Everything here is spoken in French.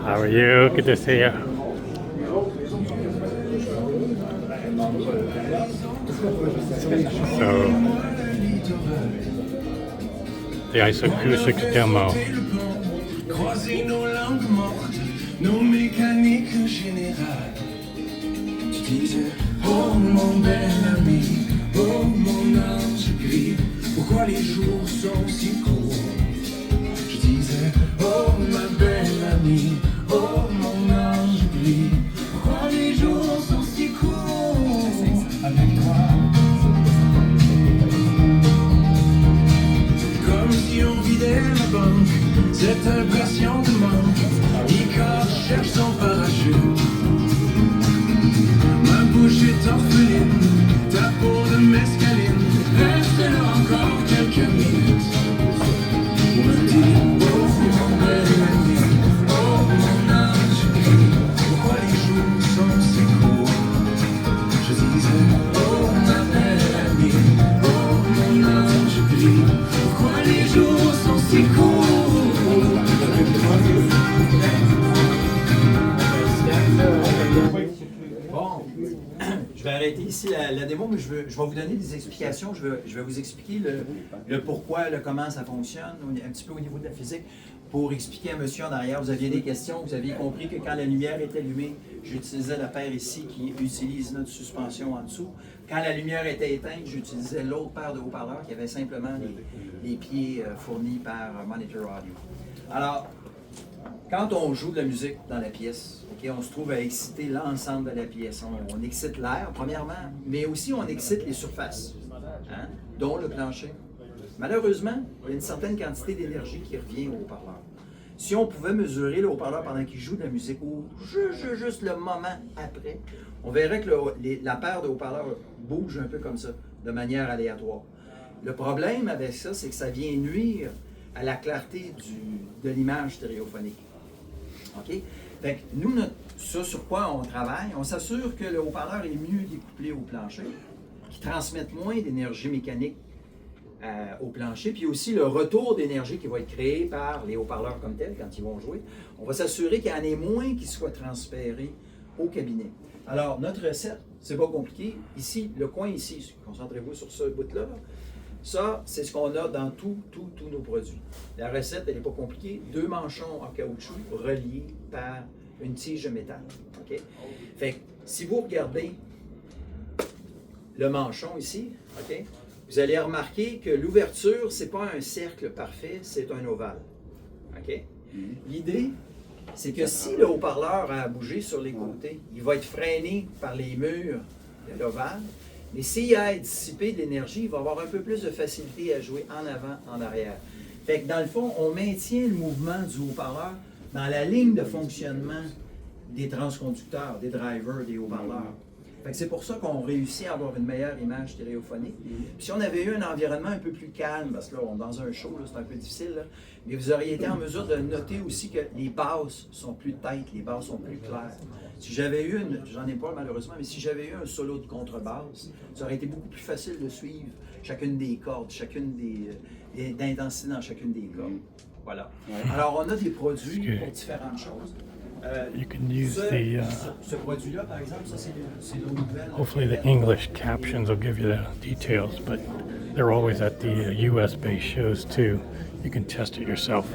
How are you? Good to see you. So, the Isocoustics demo. Croiser nos langues mortes, nos mécaniques générales. Tu disais, oh mon bel ami, oh mon ange gris, pourquoi les jours sont si courts? Je disais, oh ma belle amie, oh mon ange gris, pourquoi les jours sont si courts avec toi? Comme si on vidait la banque, cette impression de manque, Icare cherche son parachute. Ma bouche est orpheline, ta peau de mescaline, reste là encore quelques minutes. On me dit, oh mon bel ami, oh mon ange gris, pourquoi les jours sont si courts? Je disais, oh ma belle amie, oh mon ange gris, pourquoi les jours sont si courts? Bon, je vais arrêter ici la démo, mais je vais vous donner des explications. Je vais vous expliquer le pourquoi, le comment ça fonctionne, un petit peu au niveau de la physique, pour expliquer à monsieur en arrière. Vous aviez des questions, vous aviez compris que quand la lumière est allumée, j'utilisais la paire ici qui utilise notre suspension en dessous. Quand la lumière était éteinte, j'utilisais l'autre paire de haut-parleurs qui avait simplement les pieds fournis par Monitor Audio. Alors, quand on joue de la musique dans la pièce, okay, on se trouve à exciter l'ensemble de la pièce. On excite l'air, premièrement, mais aussi on excite les surfaces, hein, dont le plancher. Malheureusement, il y a une certaine quantité d'énergie qui revient au haut-parleur. Si on pouvait mesurer le haut-parleur pendant qu'il joue de la musique ou juste le moment après, on verrait que la paire de haut-parleurs bouge un peu comme ça, de manière aléatoire. Le problème avec ça, c'est que ça vient nuire à la clarté de l'image stéréophonique. OK? Fait que nous, ça sur quoi on travaille, on s'assure que le haut-parleur est mieux découplé au plancher, qu'il transmette moins d'énergie mécanique au plancher, puis aussi le retour d'énergie qui va être créé par les haut-parleurs comme tels quand ils vont jouer. On va s'assurer qu'il y en ait moins qui soit transféré au cabinet. Alors, notre recette, c'est pas compliqué. Ici, le coin ici, concentrez-vous sur ce bout-là. Ça, c'est ce qu'on a dans tous nos produits. La recette, elle n'est pas compliquée. 2 manchons en caoutchouc reliés par une tige de métal. OK? Fait que, si vous regardez le manchon ici, OK, vous allez remarquer que l'ouverture, ce n'est pas un cercle parfait, c'est un ovale. OK? L'idée, c'est que si le haut-parleur a à bouger sur les côtés, il va être freiné par les murs de l'ovale. Mais s'il a à dissiper de l'énergie, il va avoir un peu plus de facilité à jouer en avant, en arrière. Fait que dans le fond, on maintient le mouvement du haut-parleur dans la ligne de fonctionnement des transconducteurs, des drivers, des haut-parleurs. Fait que c'est pour ça qu'on réussit à avoir une meilleure image stéréophonique. Puis si on avait eu un environnement un peu plus calme, parce que là, on est dans un show, c'est un peu difficile, là, mais vous auriez été en mesure de noter aussi que les basses sont plus tight, les basses sont plus claires. Si j'avais eu j'en ai pas malheureusement, mais si j'avais eu un solo de contrebasse, ça aurait été beaucoup plus facile de suivre chacune des cordes, chacune d'intensité dans chacune des cordes. Voilà. Alors on a des produits pour différentes choses. You can use the, ce produit-là, par exemple, ça c'est nos nouvelles. hopefully the English captions will give you the details, but they're always at the US-based shows too. You can test it yourself.